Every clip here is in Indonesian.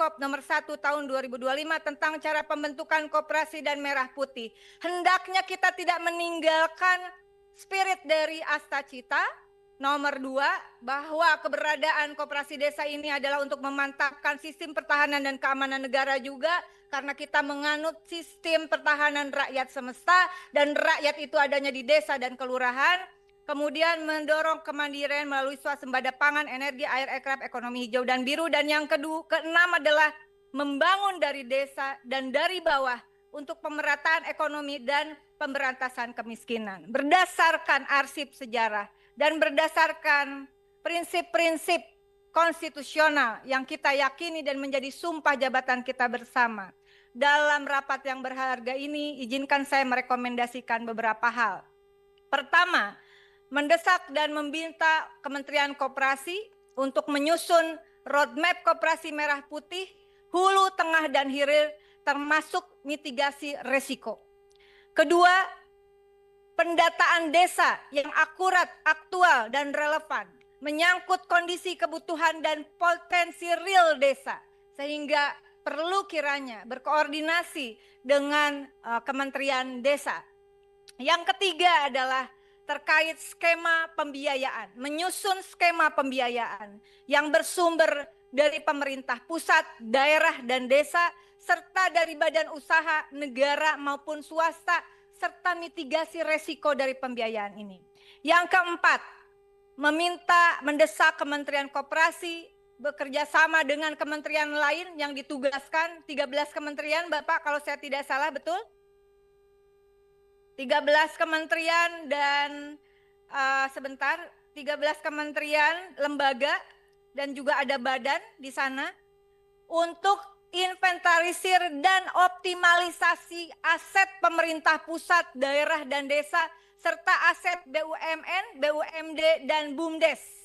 Perkop nomor 1 tahun 2025 tentang cara pembentukan koperasi dan merah putih. Hendaknya kita tidak meninggalkan spirit dari Astacita. Nomor 2, bahwa keberadaan koperasi desa ini adalah untuk memantapkan sistem pertahanan dan keamanan negara juga, karena kita menganut sistem pertahanan rakyat semesta dan rakyat itu adanya di desa dan kelurahan. Kemudian mendorong kemandirian melalui swasembada pangan, energi, air, aircraft, ekonomi hijau dan biru. Dan yang keenam adalah membangun dari desa dan dari bawah untuk pemerataan ekonomi dan pemberantasan kemiskinan. Berdasarkan arsip sejarah dan berdasarkan prinsip-prinsip konstitusional yang kita yakini dan menjadi sumpah jabatan kita bersama. Dalam rapat yang berharga ini, izinkan saya merekomendasikan beberapa hal. Pertama, mendesak dan meminta Kementerian Koperasi untuk menyusun roadmap koperasi merah putih, hulu, tengah, dan hilir, termasuk mitigasi resiko. Kedua, pendataan desa yang akurat, aktual, dan relevan, menyangkut kondisi kebutuhan dan potensi real desa, sehingga perlu kiranya berkoordinasi dengan Kementerian Desa. Yang ketiga adalah terkait skema pembiayaan, menyusun skema pembiayaan yang bersumber dari pemerintah pusat, daerah, dan desa, serta dari badan usaha, negara maupun swasta, serta mitigasi resiko dari pembiayaan ini. Yang keempat, mendesak Kementerian Koperasi bekerja sama dengan kementerian lain yang ditugaskan, 13 kementerian Bapak kalau saya tidak salah, betul? 13 kementerian dan 13 kementerian, lembaga, dan juga ada badan di sana untuk inventarisir dan optimalisasi aset pemerintah pusat, daerah, dan desa, serta aset BUMN, BUMD, dan BUMDes.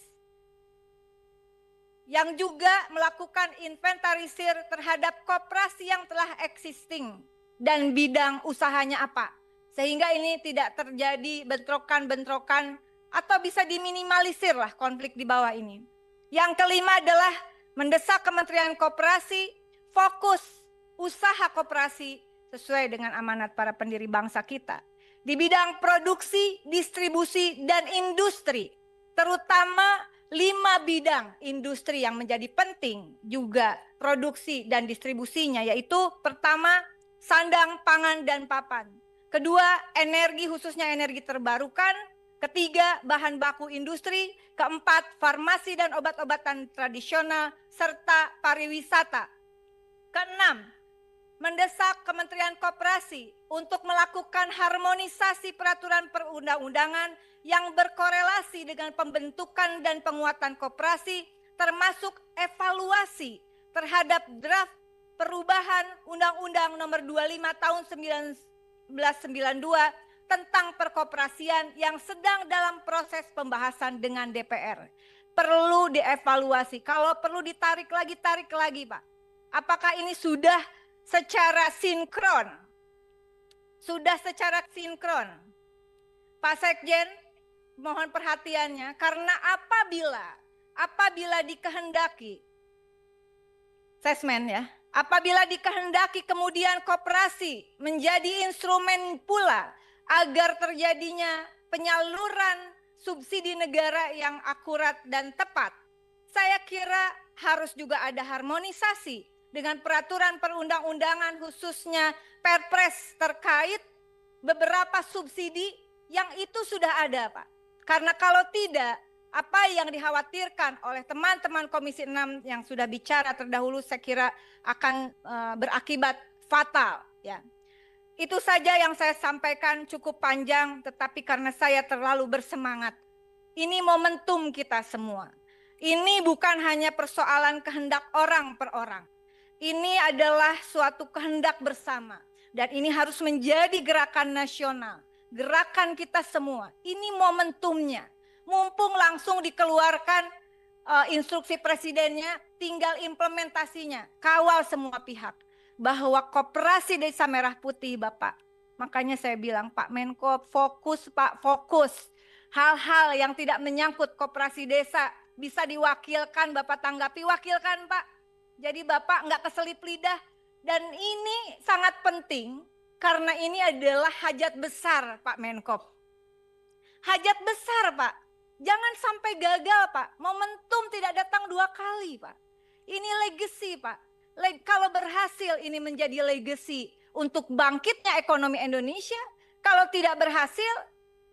Yang juga melakukan inventarisir terhadap koperasi yang telah existing dan bidang usahanya apa. Sehingga ini tidak terjadi bentrokan-bentrokan atau bisa diminimalisir lah konflik di bawah ini. Yang kelima adalah mendesak Kementerian Koperasi fokus usaha koperasi sesuai dengan amanat para pendiri bangsa kita. Di bidang produksi, distribusi, dan industri. Terutama 5 bidang industri yang menjadi penting juga produksi dan distribusinya, yaitu pertama, sandang, pangan, dan papan. Kedua, energi khususnya energi terbarukan. Ketiga, bahan baku industri. Keempat, farmasi dan obat-obatan tradisional serta pariwisata. Keenam, mendesak Kementerian Koperasi untuk melakukan harmonisasi peraturan perundang-undangan yang berkorelasi dengan pembentukan dan penguatan koperasi, termasuk evaluasi terhadap draft perubahan Undang-Undang Nomor 25 Tahun 1992 tentang perkoperasian yang sedang dalam proses pembahasan dengan DPR. Perlu dievaluasi, kalau perlu ditarik lagi, tarik lagi Pak. Apakah ini sudah secara sinkron? Sudah secara sinkron. Pak Sekjen, mohon perhatiannya, karena apabila dikehendaki, sesmen ya, apabila dikehendaki kemudian koperasi menjadi instrumen pula agar terjadinya penyaluran subsidi negara yang akurat dan tepat, saya kira harus juga ada harmonisasi dengan peraturan perundang-undangan khususnya Perpres terkait beberapa subsidi yang itu sudah ada Pak. Karena kalau tidak, apa yang dikhawatirkan oleh teman-teman Komisi 6 yang sudah bicara terdahulu saya kira akan berakibat fatal ya. Itu saja yang saya sampaikan, cukup panjang tetapi karena saya terlalu bersemangat. Ini momentum kita semua. Ini bukan hanya persoalan kehendak orang per orang. Ini adalah suatu kehendak bersama dan ini harus menjadi gerakan nasional, gerakan kita semua. Ini momentumnya. Mumpung langsung dikeluarkan instruksi presidennya, tinggal implementasinya. Kawal semua pihak bahwa koperasi Desa Merah Putih Bapak. Makanya saya bilang Pak Menko fokus Pak, fokus. Hal-hal yang tidak menyangkut koperasi desa bisa diwakilkan Bapak tanggapi, wakilkan Pak. Jadi Bapak nggak keselip lidah. Dan ini sangat penting karena ini adalah hajat besar Pak Menkop. Hajat besar Pak. Jangan sampai gagal Pak. Momentum tidak datang 2 kali Pak. Ini legacy Pak. Kalau berhasil ini menjadi legacy untuk bangkitnya ekonomi Indonesia. Kalau tidak berhasil,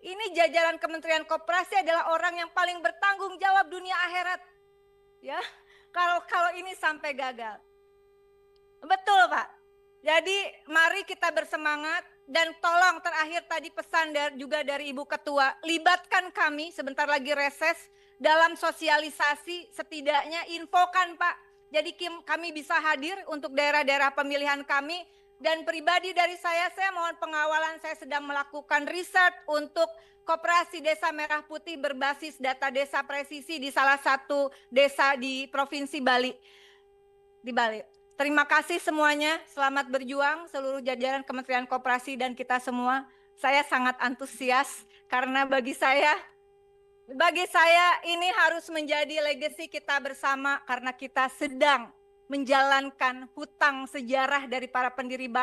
ini jajaran Kementerian Koperasi adalah orang yang paling bertanggung jawab dunia akhirat. Ya, kalau ini sampai gagal. Betul Pak. Jadi mari kita bersemangat dan tolong terakhir tadi pesan juga dari Ibu Ketua, libatkan kami sebentar lagi reses dalam sosialisasi, setidaknya infokan Pak. Jadi kami bisa hadir untuk daerah-daerah pemilihan kami. Dan pribadi dari saya mohon pengawalan, saya sedang melakukan riset untuk Koperasi Desa Merah Putih berbasis data desa presisi di salah satu desa di Provinsi Bali. Di Bali. Terima kasih semuanya, selamat berjuang seluruh jajaran Kementerian Koperasi dan kita semua. Saya sangat antusias karena bagi saya ini harus menjadi legacy kita bersama karena kita sedang menjalankan hutang sejarah dari para pendiri bangsa.